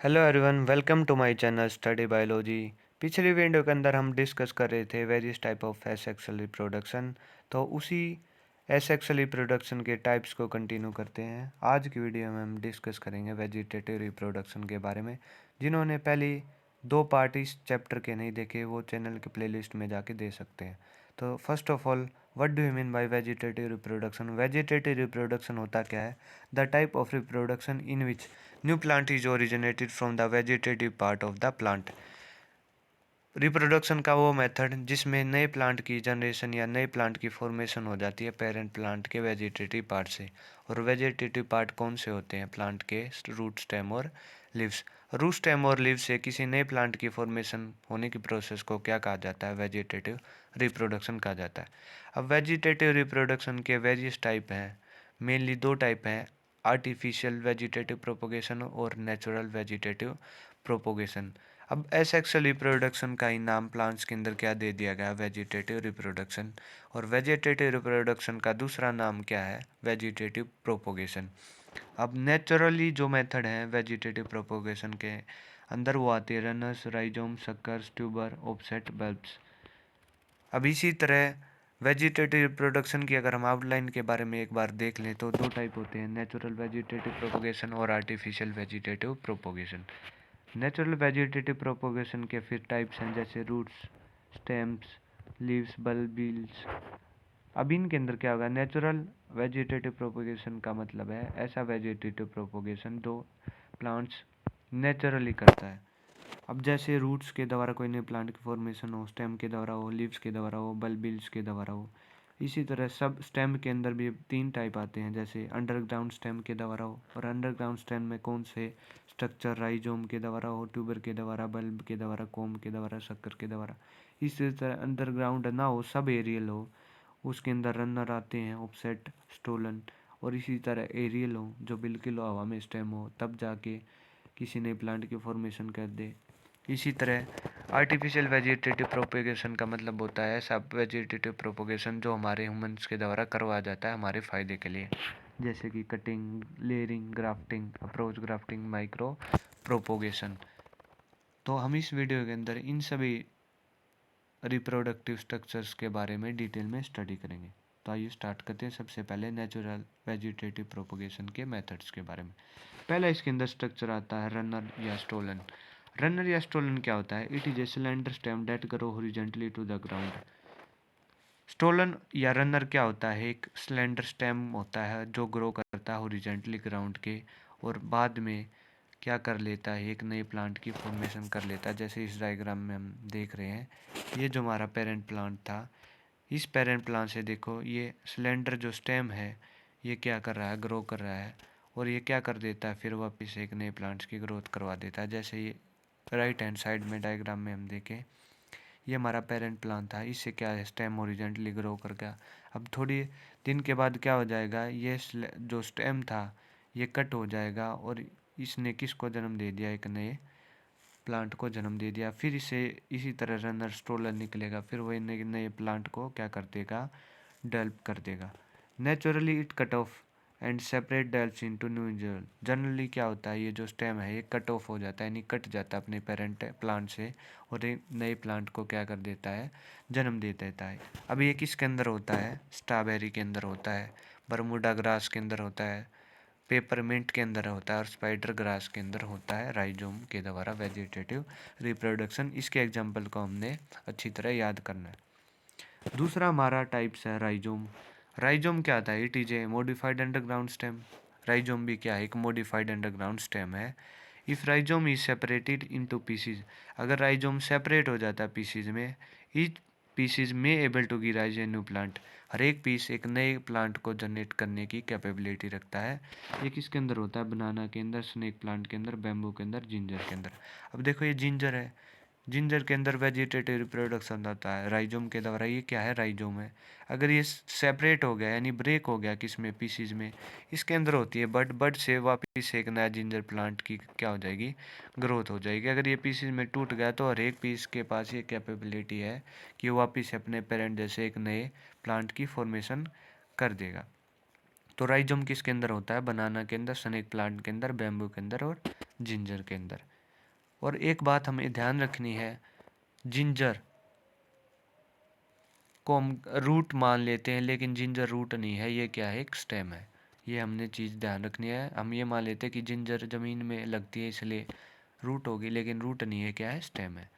Hello everyone, welcome to my channel study biology. पिछली video के अंदर हम डिस्कस कर रहे थे various type of asexual reproduction. तो उसी एसेक्सुअल रिप्रोडक्शन के टाइप्स को कंटिन्यू करते हैं। आज की वीडियो में हम डिस्कस करेंगे वेजिटेटिव रिप्रोडक्शन के बारे में। जिन्होंने पहली दो पार्ट इस चैप्टर के नहीं देखे वो चैनल के प्लेलिस्ट में जाके दे सकते हैं। तो first of all, what do you mean by vegetative reproduction? Vegetative reproduction होता क्या है? The type of reproduction in which new plant is originated from the vegetative part of the plant. Reproduction का वो मेथड जिसमें नए plant की generation या नए प्लांट की फॉर्मेशन हो जाती है पेरेंट प्लांट के वेजिटेटिव पार्ट से। और वेजिटेटिव पार्ट कौन से होते हैं? प्लांट के रूट, स्टेम और लीव्स। रूट, स्टेम और लीव्स से किसी नए प्लांट की फॉर्मेशन होने की प्रोसेस को क्या कहा जाता है? वेजिटेटिव रिप्रोडक्शन कहा जाता है। अब वेजिटेटिव रिप्रोडक्शन के वेरियस टाइप हैं। मेनली दो टाइप हैं, आर्टिफिशियल वेजिटेटिव प्रोपोगेशन और नेचुरल वेजिटेटिव प्रोपोगेशन। अब एसेक्सुअल रिप्रोडक्शन का ही नाम प्लांट्स के अंदर क्या दे दिया गया? Vegetative reproduction. और वेजिटेटिव रिप्रोडक्शन का दूसरा नाम क्या है? Vegetative propagation. अब नेचुरली जो मेथड है वेजिटेटिव प्रोपोगेशन के अंदर वो आती है runners, rhizome, suckers, tuber, offset, bulbs. अब इसी तरह वेजिटेटिव रिप्रोडक्शन की अगर हम आउटलाइन के बारे में एक बार देख लें तो दो टाइप होते हैं, नेचुरल वेजिटेटिव प्रोपोगेशन और artificial vegetative propagation. Natural vegetative propagation के फिर टाइप्स हैं जैसे रूट्स, स्टेम्स, लीव्स, बल्बिल्स। अब इनके अंदर क्या होगा? नेचुरल वेजिटेटिव प्रोपोगेशन का मतलब है ऐसा वेजिटेटिव प्रोपोगेशन जो प्लांट्स नेचुरली करता है। अब जैसे रूट्स के द्वारा कोई नए प्लांट की फॉर्मेशन हो, स्टेम के द्वारा हो, लीव्स के द्वारा हो, बल्बिल्स के द्वारा हो। इसी तरह सब स्टेम के अंदर भी तीन टाइप आते हैं, जैसे अंडरग्राउंड स्टेम के द्वारा हो। और अंडरग्राउंड स्टेम में कौन से स्ट्रक्चर? राइजोम के द्वारा हो, ट्यूबर के द्वारा, बल्ब के द्वारा, कोम के द्वारा, शक्कर के द्वारा। इसी तरह अंडरग्राउंड ना हो, सब एरियल हो, उसके अंदर रनर आते हैं, ऑफसेट, स्टोलन। और इसी तरह एरियल हो जो बिल्कुल हवा में स्टेम हो, तब जाके किसी नए प्लांट की फॉर्मेशन कर दे। इसी तरह आर्टिफिशियल वेजिटेटिव प्रोपेगेशन का मतलब होता है सब वेजिटेटिव प्रोपोगेशन जो हमारे ह्यूमंस के द्वारा करवाया जाता है हमारे फ़ायदे के लिए, जैसे कि cutting, layering, grafting, approach grafting, micro propagation. तो हम इस वीडियो के अंदर इन सभी रिप्रोडक्टिव स्ट्रक्चर्स के बारे में डिटेल में स्टडी करेंगे। तो आइए स्टार्ट करते हैं। सबसे पहले नेचुरल वेजिटेटिव प्रोपोगेशन के मेथड्स के बारे में। पहला इसके अंदर स्ट्रक्चर आता है रनर या स्टोलन। रनर या स्टोलन क्या होता है? It is a cylinder stem that grow horizontally to the ground. Stolon या रनर क्या होता है? एक सिलेंडर स्टेम होता है जो ग्रो करता है हॉरिजॉन्टली ग्राउंड के, और बाद में क्या कर लेता है? एक नए प्लांट की फॉर्मेशन कर लेता है। जैसे इस डायग्राम में हम देख रहे हैं, ये जो हमारा पेरेंट प्लांट था, इस पेरेंट प्लांट से देखो ये सिलेंडर जो स्टेम है ये क्या कर रहा है? ग्रो कर रहा है। और ये क्या कर देता है? फिर वापस एक नए प्लांट्स की ग्रोथ करवा देता है। जैसे ये राइट हैंड साइड में डायग्राम में हम देखें, ये हमारा पेरेंट प्लांट था, इससे क्या है? स्टेम हॉरिजॉन्टली ग्रो कर गया। अब थोड़ी दिन के बाद क्या हो जाएगा? ये जो स्टेम था ये कट हो जाएगा और इसने किसको जन्म दे दिया? एक नए प्लांट को जन्म दे दिया। फिर इसे इसी तरह रनर स्टोलर निकलेगा, फिर वही नए नए प्लांट को क्या कर देगा? डेवलप कर देगा। Naturally it cut off and separate dells into new individual. Generally क्या होता है? ये जो स्टेम है ये कट ऑफ हो जाता है, यानी कट जाता है अपने पेरेंट प्लांट से, और एक नए प्लांट को क्या कर देता है? जन्म दे देता है। अब ये किसके अंदर होता है? स्ट्रॉबेरी के अंदर होता है, बरमूडा ग्रास के अंदर होता है, पेपरमिंट के अंदर होता है, और स्पाइडर ग्रास के अंदर होता है राइजोम के द्वारा वेजिटेटिव रिप्रोडक्शन। इसके एग्जाम्पल को हमने अच्छी तरह याद करना है। दूसरा हमारा टाइप्स है राइजोम। राइजोम क्या आता है? It is a modified underground stem. Rhizome भी क्या है? एक मॉडिफाइड अंडरग्राउंड स्टेम है। If rhizome is separated into pieces, अगर राइजोम सेपरेट हो जाता है पीसीज में, ईच पीसीज में able to give rise a new plant, हर एक पीस एक नए प्लांट को जनरेट करने की कैपेबिलिटी रखता है। ये किसके अंदर होता है? बनाना के अंदर, स्नेक प्लांट के अंदर, बैम्बू के अंदर, जिंजर के अंदर। अब देखो ये जिंजर है, जिंजर के अंदर वेजिटेटिव रिप्रोडक्शन होता है राइजोम के द्वारा। ये क्या है? राइजोम है। अगर ये सेपरेट हो गया यानी ब्रेक हो गया किस में? पीसीज में, इसके अंदर होती है बड, बड से वापस एक नया जिंजर प्लांट की क्या हो जाएगी? ग्रोथ हो जाएगी। अगर ये पीसीज में टूट गया तो हर एक पीस के पास ये कैपेबिलिटी है कि वो वापस अपने पेरेंट जैसे एक नए प्लांट की फॉर्मेशन कर देगा। तो राइजोम किसके अंदर होता है? बनाना के अंदर, स्नेक प्लांट के अंदर, बैम्बू के अंदर और जिंजर के अंदर। और एक बात हमें ध्यान रखनी है, जिंजर को हम रूट मान लेते हैं, लेकिन जिंजर रूट नहीं है, ये क्या है, एक स्टेम है। ये हमने चीज़ ध्यान रखनी है। हम ये मान लेते हैं कि जिंजर ज़मीन में लगती है इसलिए रूट होगी, लेकिन रूट नहीं है, क्या है, स्टेम है।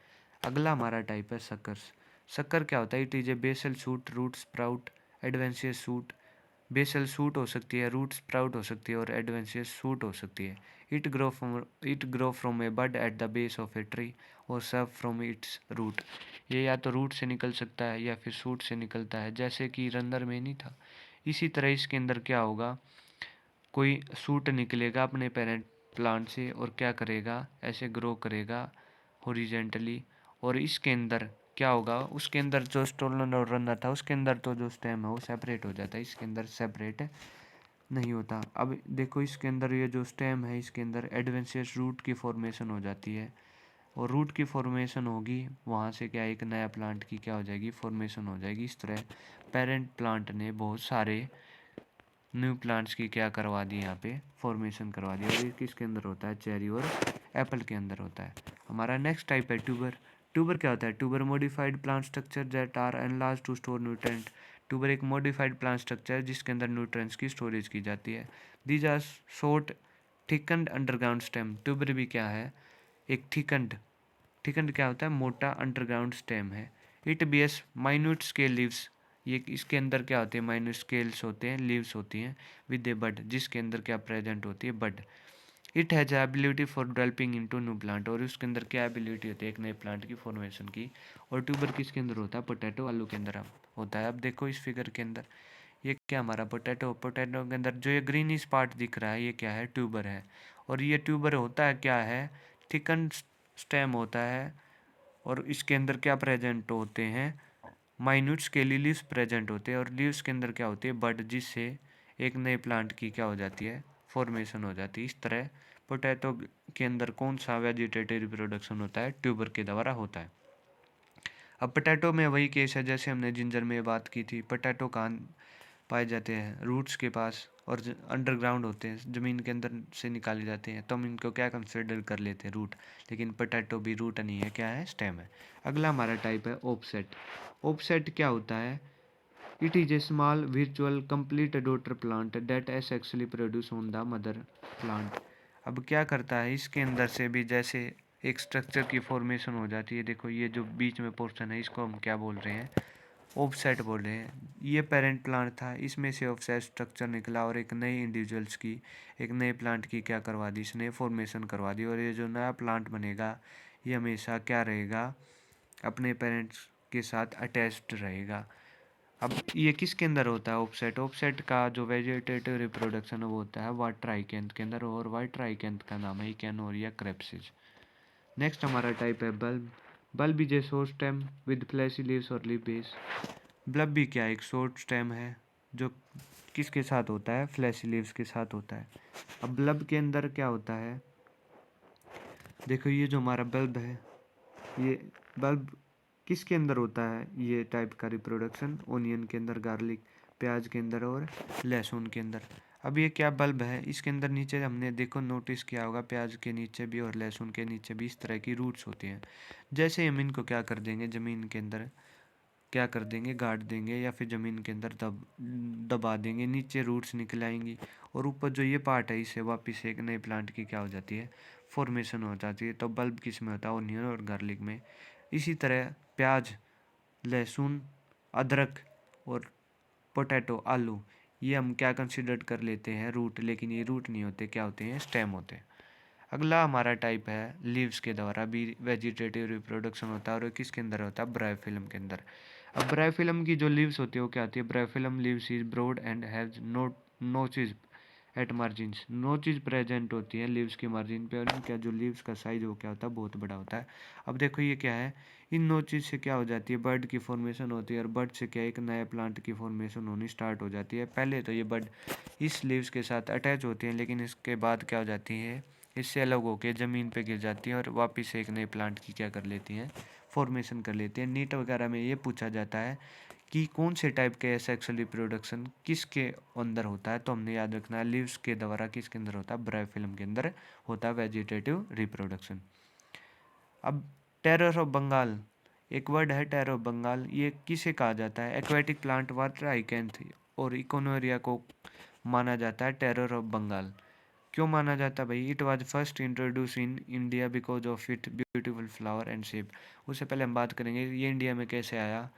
अगला हमारा टाइप है सकर्स। शक्कर क्या होता है, it is a basal shoot, root sprout, adventitious shoot. Basal shoot हो सकती है, रूट स्प्राउट हो सकती है और एडवेंशियस शूट हो सकती है। It grow from a bud at the base of a tree और सर्व फ्रॉम इट्स रूट। ये या तो रूट से निकल सकता है या फिर शूट से निकलता है, जैसे कि रंदर में नहीं था। इसी तरह इसके अंदर क्या होगा, कोई शूट निकलेगा अपने पेरेंट प्लांट से और क्या करेगा, ऐसे ग्रो करेगा हॉरिजेंटली। और इसके अंदर क्या होगा, उसके अंदर जो स्टोलन और रनर था उसके अंदर तो जो स्टेम है वो सेपरेट हो जाता है, इसके अंदर सेपरेट नहीं होता। अब देखो इसके अंदर ये जो स्टेम है इसके अंदर एडवेंशियस रूट की फॉर्मेशन हो जाती है, और रूट की फॉर्मेशन होगी, वहाँ से क्या एक नया प्लांट की क्या हो जाएगी, फॉर्मेशन हो जाएगी। इस तरह पेरेंट प्लांट ने बहुत सारे न्यू प्लांट्स की क्या करवा दी, यहाँ पे फॉर्मेशन करवा दी। और ये किसके अंदर होता है, चेरी और एप्पल के अंदर होता है। हमारा नेक्स्ट टाइप है ट्यूबर। ट्यूबर क्या होता है, tuber modified plant structure that are enlarge to store nutrient. Tuber एक मॉडिफाइड प्लांट स्ट्रक्चर है जिसके अंदर न्यूट्रेंट्स की स्टोरेज की जाती है। These are short thickened underground stem. Tuber भी क्या है, एक थिकन्ड क्या होता है, मोटा अंडरग्राउंड स्टेम है। It bears minute scale leaves. ये इसके अंदर क्या होते हैं, माइन्यूट स्केल्स होते हैं, लीव्स होती हैं विद ए बड, जिसके अंदर क्या प्रेजेंट होती है, bud. It has ability for developing into new plant. और उसके अंदर क्या एबिलिटी होती है, एक नए प्लांट की फॉर्मेशन की। और ट्यूबर किसके अंदर होता है, पोटैटो आलू के अंदर होता है। अब देखो इस फिगर के अंदर ये क्या, हमारा पोटैटो के अंदर जो ये ग्रीनिश पार्ट दिख रहा है ये क्या है, ट्यूबर है। और ये ट्यूबर होता है क्या है, थिकन स्टेम होता है। और इसके अंदर क्या प्रेजेंट होते हैं, माइन्यूट स्केली लीव्स प्रेजेंट होते हैं। और लीव्स के अंदर क्या होती है, बड, जिससे एक नए प्लांट की क्या हो जाती है, फॉर्मेशन हो जाती है। इस तरह पोटैटो के अंदर कौन सा वेजिटेटिव रिप्रोडक्शन होता है, ट्यूबर के द्वारा होता है। अब पोटैटो में वही केस है जैसे हमने जिंजर में बात की थी। पोटैटो कहाँ पाए जाते हैं, रूट्स के पास, और अंडरग्राउंड होते हैं, ज़मीन के अंदर से निकाले जाते हैं, तो हम इनको क्या कंसिडर कर लेते हैं, रूट। लेकिन पोटैटो भी रूट नहीं है, क्या है, स्टेम है। अगला हमारा टाइप है ऑफसेट। ऑफसेट क्या होता है, it is A small virtual complete daughter plant that asexually produce on the mother plant। अब क्या करता है, इसके अंदर से भी जैसे एक स्ट्रक्चर की फॉर्मेशन हो जाती है। देखो ये जो बीच में पोर्शन है इसको हम क्या बोल रहे हैं, ऑफसेट बोल रहे हैं। ये पेरेंट प्लांट था, इसमें से ऑफसेट स्ट्रक्चर निकला और एक नए इंडिविजुअल्स की, एक नए प्लांट की क्या करवा दी, इसने फॉर्मेशन करवा दी। और ये जो नया प्लांट बनेगा ये हमेशा क्या रहेगा, अपने पेरेंट्स के साथ अटैच्ड रहेगा। अब ये किसके अंदर होता है, ऑफसेट। ऑफसेट का जो वेजिटेटिव रिप्रोडक्शन है वो होता है वाइट ट्राइकेंथ के अंदर, और वाइट ट्राइकेंथ का नाम है इकेनोरिया क्रेप्सिस। नेक्स्ट हमारा टाइप है bulb. Bulb is a short stem with flashy leaves और लीफ बेस। बल्ब भी क्या एक शॉर्ट स्टेम है जो किसके साथ होता है, फ्लैशी लीव्स के साथ होता है। अब बल्ब के अंदर क्या होता है, देखो ये जो हमारा बल्ब है, ये बल्ब किसके अंदर होता है, ये टाइप का रिप्रोडक्शन ओनियन के अंदर, गार्लिक प्याज के अंदर और लहसुन के अंदर। अब ये क्या बल्ब है, इसके अंदर नीचे हमने देखो नोटिस किया होगा, प्याज के नीचे भी और लहसुन के नीचे भी इस तरह की रूट्स होती हैं। जैसे हम इनको क्या कर देंगे, ज़मीन के अंदर क्या कर देंगे, गाड़ देंगे या फिर ज़मीन के अंदर दबा देंगे, नीचे रूट्स निकल आएंगी। और ऊपर जो ये पार्ट है इससे वापस एक नए प्लांट की क्या हो जाती है, फॉर्मेशन हो जाती है। तो बल्ब किस में होता है, ओनियन और गार्लिक में। इसी तरह प्याज, लहसुन, अदरक और पोटैटो आलू, ये हम क्या कंसिडर कर लेते हैं, रूट। लेकिन ये रूट नहीं होते, क्या होते हैं, स्टेम होते हैं। अगला हमारा टाइप है लीव्स के द्वारा भी वेजिटेटिव रिप्रोडक्शन होता है, और किसके अंदर होता है, ब्रायोफिल्म के अंदर। अब ब्रायोफिल्म की जो लीव्स होती है वो क्या होती है, bryophyllum leaves is broad and has notches at margins. Notches present होती है लीव्स के मार्जिन पे, और इनका जो लीव्स का साइज वो क्या होता है, बहुत बड़ा होता है। अब देखो ये क्या है, इन नोचेज से क्या हो जाती है, बर्ड की फॉर्मेशन होती है, और बर्ड से क्या एक नया प्लांट की फॉर्मेशन होनी स्टार्ट हो जाती है। पहले तो ये बर्ड इस लीव्स के साथ अटैच होती हैं, लेकिन इसके बाद क्या हो जाती है, इससे अलग होकर ज़मीन पे गिर जाती हैं और वापस से एक नए प्लांट की क्या कर लेती हैं, फॉर्मेशन कर लेती हैं। नीट वगैरह में ये पूछा जाता है कि कौन से टाइप के सेक्सुअल रिप्रोडक्शन किसके अंदर होता है, तो हमने याद रखना है लीव्स के द्वारा किसके अंदर होता है, ब्रायोफिल्म के अंदर होता है वेजिटेटिव रिप्रोडक्शन। अब टेरर ऑफ बंगाल, एक वर्ड है टेरर ऑफ बंगाल, ये किसे कहा जाता है? एक्वेटिक प्लांट वाटर हाइकेंथ और इकोनोरिया को माना जाता है टेरर ऑफ बंगाल। क्यों माना जाता है भाई? It was first introduce in India because of it beautiful flower and shape. उससे पहले हम बात करेंगे ये इंडिया में कैसे आया।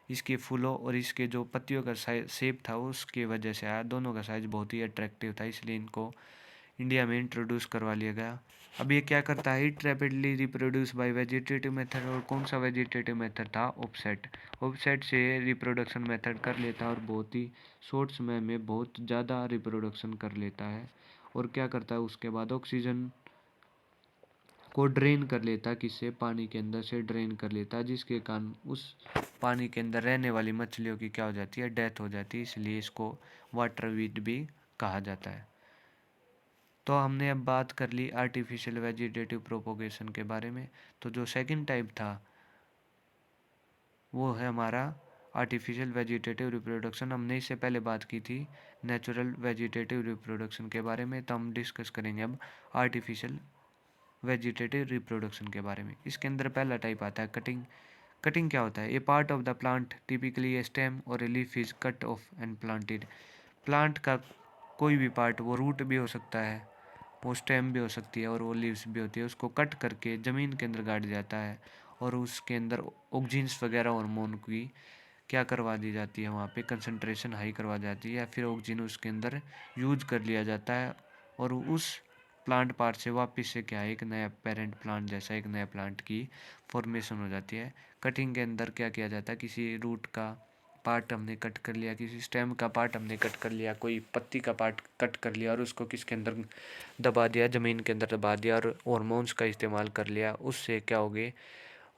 इसके फूलों और इसके जो पत्तियों का शेप था उसकी वजह से आया। दोनों का साइज बहुत ही अट्रैक्टिव था, इसलिए इनको इंडिया में इंट्रोड्यूस करवा लिया गया। अब ये क्या करता है? It rapidly reproduce by vegetative method. और कौन सा वेजिटेटिव मेथड था? ऑफसेट। ऑफसेट से रिप्रोडक्शन मेथड कर लेता है और बहुत ही शॉर्ट समय में बहुत ज़्यादा रिप्रोडक्शन कर लेता है। और क्या करता है उसके बाद? ऑक्सीजन को ड्रेन कर लेता है। किससे? पानी के अंदर से ड्रेन कर लेता है, जिसके कारण उस पानी के अंदर रहने वाली मछलियों की क्या हो जाती है? डेथ हो जाती है। इसलिए इसको वाटर वीड भी कहा जाता है। तो हमने अब बात कर ली आर्टिफिशियल वेजिटेटिव प्रोपोगेशन के बारे में। तो जो सेकंड टाइप था वो है हमारा आर्टिफिशियल वेजिटेटिव रिप्रोडक्शन। हमने इससे पहले बात की थी नेचुरल वेजिटेटिव रिप्रोडक्शन के बारे में, तो हम डिस्कस करेंगे अब आर्टिफिशियल वेजिटेटिव रिप्रोडक्शन के बारे में। इसके अंदर पहला टाइप आता है कटिंग। कटिंग क्या होता है? A part of the plant typically a stem और a leaf is cut off and planted. Plant का कोई भी पार्ट, वो रूट भी हो सकता है, वो स्टेम भी हो सकती है और वो लीव्स भी होती है, उसको कट करके ज़मीन के अंदर गाड़ जाता है और उसके अंदर ऑक्जीन्स वगैरह हार्मोन की क्या करवा दी जाती है, वहाँ पे कंसंट्रेशन हाई करवा जाती है, या फिर ऑक्सीजन उसके अंदर यूज कर लिया जाता है और उस प्लांट पार्ट से वापस से क्या है, एक नया पेरेंट प्लांट जैसा एक नया प्लांट की फॉर्मेशन हो जाती है। कटिंग के अंदर क्या किया जाता है? किसी रूट का पार्ट हमने कट कर लिया, किसी स्टेम का पार्ट हमने कट कर लिया, कोई पत्ती का पार्ट कट कर लिया और उसको किसके अंदर दबा दिया, ज़मीन के अंदर दबा दिया और हॉर्मोन्स का इस्तेमाल कर लिया। उससे क्या हो गए?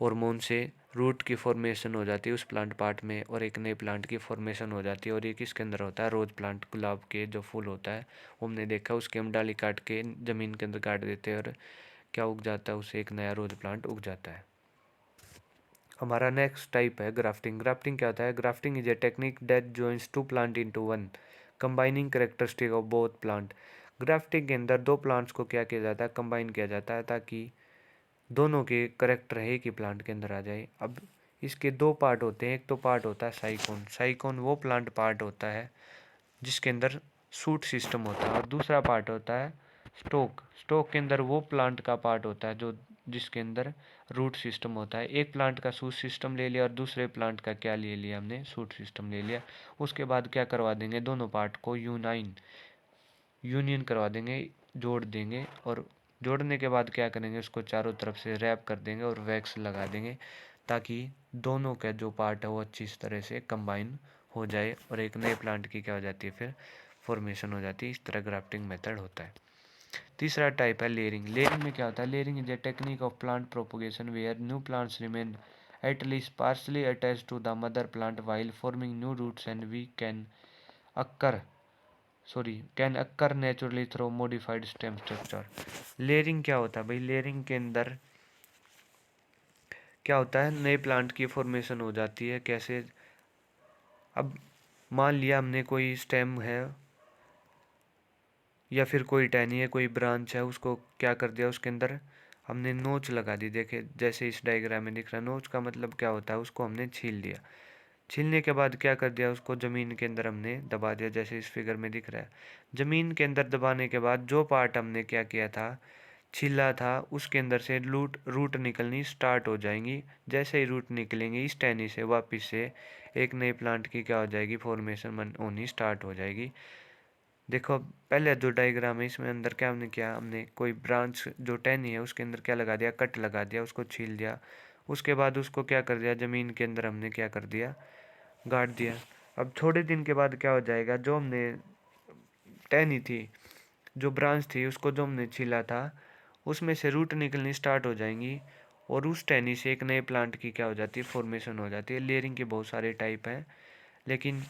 हार्मोन से रूट की फॉर्मेशन हो जाती है उस प्लांट पार्ट में और एक नए प्लांट की फॉर्मेशन हो जाती है। और ये किसके अंदर होता है? रोज प्लांट, गुलाब के जो फूल होता है वो हमने देखा, उसकी हम डाली काट के ज़मीन के अंदर काट देते हैं और क्या उग जाता है? उससे एक नया रोज प्लांट उग जाता है। हमारा नेक्स्ट टाइप है ग्राफ्टिंग। ग्राफ्टिंग क्या होता है? Grafting is a technique that joins two plant into one combining characteristic of both plant. Grafting के अंदर दो प्लांट्स को क्या किया जाता है? कंबाइन किया जाता है ताकि दोनों के करेक्टर है कि प्लांट के अंदर आ जाए। अब इसके दो पार्ट होते हैं। एक तो पार्ट होता है साइकोन। साइकोन वो प्लांट पार्ट होता है जिसके अंदर सूट सिस्टम होता है, और दूसरा पार्ट होता है स्टोक। स्टोक के अंदर वो प्लांट का पार्ट होता है जो जिसके अंदर रूट सिस्टम होता है। एक प्लांट का सूट सिस्टम ले लिया और दूसरे प्लांट का क्या ले लिया हमने? सूट सिस्टम ले लिया। उसके बाद क्या करवा देंगे? दोनों पार्ट को यूनियन करवा देंगे, जोड़ देंगे, और जोड़ने के बाद क्या करेंगे? उसको चारों तरफ से रैप कर देंगे और वैक्स लगा देंगे ताकि दोनों का जो पार्ट है वो अच्छी तरह से कंबाइन हो जाए और एक नए प्लांट की क्या हो जाती है? फिर फॉर्मेशन हो जाती है। इस तरह ग्राफ्टिंग मेथड होता है। तीसरा टाइप है लेयरिंग। लेयरिंग में क्या होता है? Layering is a technique of plant propagation where new plants remain at least partially attached to the mother plant while forming new roots and we occur can occur naturally through modified stem structure. Layering क्या होता है भाई? Layering के अंदर क्या होता है? नए प्लांट की फॉर्मेशन हो जाती है। कैसे? अब मान लिया हमने कोई स्टेम है या फिर कोई टहनी है, कोई ब्रांच है, उसको क्या कर दिया? उसके अंदर हमने नोच लगा दी। देखे जैसे इस डायग्राम में दिख रहा है, नोच का मतलब क्या होता है? उसको हमने छील दिया। छीलने के बाद क्या कर दिया? उसको ज़मीन के अंदर हमने दबा दिया, जैसे इस फिगर में दिख रहा है। ज़मीन के अंदर दबाने के बाद जो पार्ट हमने क्या किया था, छीला था, उसके अंदर से रूट निकलनी स्टार्ट हो जाएंगी। जैसे ही रूट निकलेंगे इस टहनी से वापस से एक नए प्लांट की क्या हो जाएगी? फॉर्मेशन होनी स्टार्ट हो जाएगी। देखो पहले जो डायग्राम है इसमें अंदर क्या हमने किया? हमने कोई ब्रांच जो टहनी है उसके अंदर क्या लगा दिया? कट लगा दिया, उसको छील दिया। उसके बाद उसको क्या कर दिया? ज़मीन के अंदर हमने क्या कर दिया? गाड़ दिया। अब थोड़े दिन के बाद क्या हो जाएगा? जो हमने टहनी थी, जो ब्रांच थी, उसको जो हमने छीला था, उसमें से रूट निकलनी स्टार्ट हो जाएंगी और उस टहनी से एक नए प्लांट की क्या हो जाती है? फॉर्मेशन हो जाती है। लेयरिंग के बहुत सारे टाइप हैं, लेकिन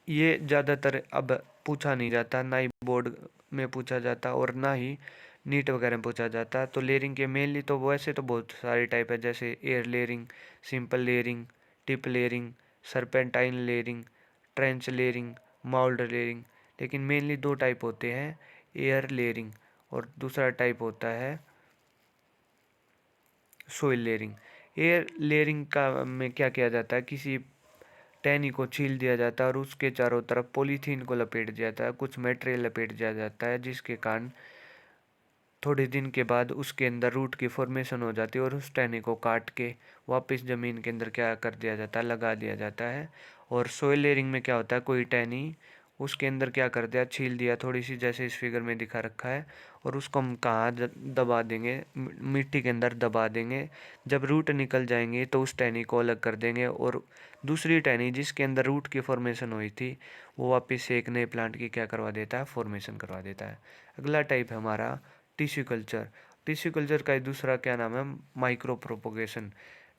ये ज़्यादातर अब पूछा नहीं जाता, ना ही बोर्ड में पूछा जाता और ना ही नीट वगैरह में पूछा जाता। तो लेयरिंग के मेनली तो वैसे तो बहुत सारे टाइप है, जैसे air layering, simple layering, tip layering, serpentine layering, trench layering, mould layering. लेकिन मेनली दो टाइप होते हैं, एयर लेयरिंग और दूसरा टाइप होता है सोइल लेयरिंग। एयर लेयरिंग का में क्या किया जाता है, किसी टहनी को छील दिया जाता है और उसके चारों तरफ पॉलीथीन को लपेट दिया जाता है, कुछ मटेरियल लपेट दिया जाता है, जिसके कारण थोड़े दिन के बाद उसके अंदर रूट की फॉर्मेशन हो जाती है और उस टहनी को काट के वापस ज़मीन के अंदर क्या कर दिया जाता है, लगा दिया जाता है। और सोइल लेयरिंग में क्या होता है, कोई टहनी उसके अंदर क्या कर दिया, छील दिया थोड़ी सी, जैसे इस फिगर में दिखा रखा है, और उसको हम कहाँ दबा देंगे, मिट्टी के अंदर दबा देंगे। जब रूट निकल जाएंगे तो उस टहनी को अलग कर देंगे और दूसरी टहनी जिसके अंदर रूट की फॉर्मेशन हुई थी वो वापस से एक नए प्लांट की क्या करवा देता है, फॉर्मेशन करवा देता है। अगला टाइप है हमारा टिश्यू कल्चर। टिश्यू कल्चर का दूसरा क्या नाम है, माइक्रो प्रोपोगेशन।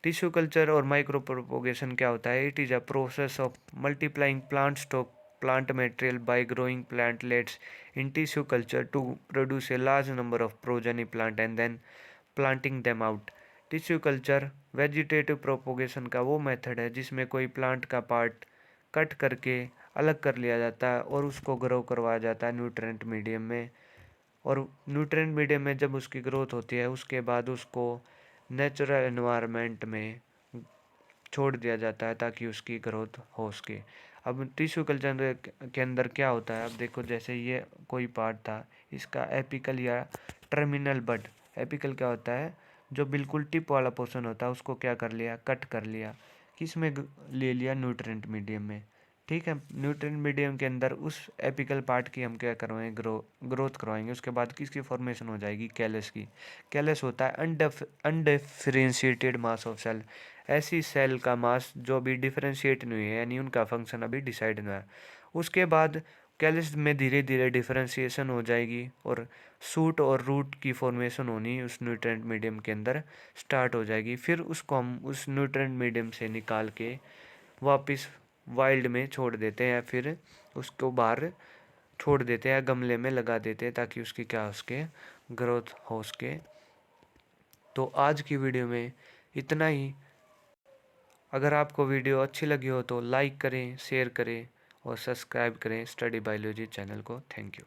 टिश्यू कल्चर और माइक्रो प्रोपोगेशन क्या होता है, it is a process of multiplying plant stock plant material by growing plantlets in tissue culture to produce a large number of progeny plant and then planting them out। Tissue culture vegetative propagation का वो method है जिसमें कोई plant का part cut करके अलग कर लिया जाता है और उसको ग्रो करवाया जाता है न्यूट्रेंट मीडियम में। और न्यूट्रेंट मीडियम में जब उसकी ग्रोथ होती है उसके बाद उसको नेचुरल एनवायरनमेंट में छोड़ दिया जाता है ताकि उसकी ग्रोथ हो सके। अब टिश्यू कल्चर के अंदर क्या होता है, अब देखो जैसे ये कोई पार्ट था, इसका एपिकल या टर्मिनल बड। एपिकल क्या होता है, जो बिल्कुल टिप वाला पोर्शन होता है उसको क्या कर लिया, कट कर लिया, किस में ले लिया, न्यूट्रेंट मीडियम में। ठीक है, न्यूट्रेंट मीडियम के अंदर उस एपिकल पार्ट की हम क्या करवाएंगे, ग्रोथ करवाएंगे। उसके बाद किसकी फॉर्मेशन हो जाएगी, कैलस की। कैलस होता है अनडिफरेंशिएटेड मास ऑफ सेल, ऐसी सेल का मास जो अभी डिफरेंशिएट नहीं है, यानी उनका फंक्शन अभी डिसाइड नहीं है। उसके बाद कैलस में धीरे धीरे डिफरेंशिएशन हो जाएगी और सूट और रूट की फॉर्मेशन होनी उस न्यूट्रेंट मीडियम के अंदर स्टार्ट हो जाएगी। फिर उसको हम उस न्यूट्रेंट मीडियम से निकाल के वापस वाइल्ड में छोड़ देते हैं, फिर उसको बाहर छोड़ देते हैं, गमले में लगा देते हैं ताकि उसकी क्या हो सके, ग्रोथ हो सके। तो आज की वीडियो में इतना ही। अगर आपको वीडियो अच्छी लगी हो तो लाइक करें, शेयर करें और सब्सक्राइब करें स्टडी बायोलॉजी चैनल को। Thank you.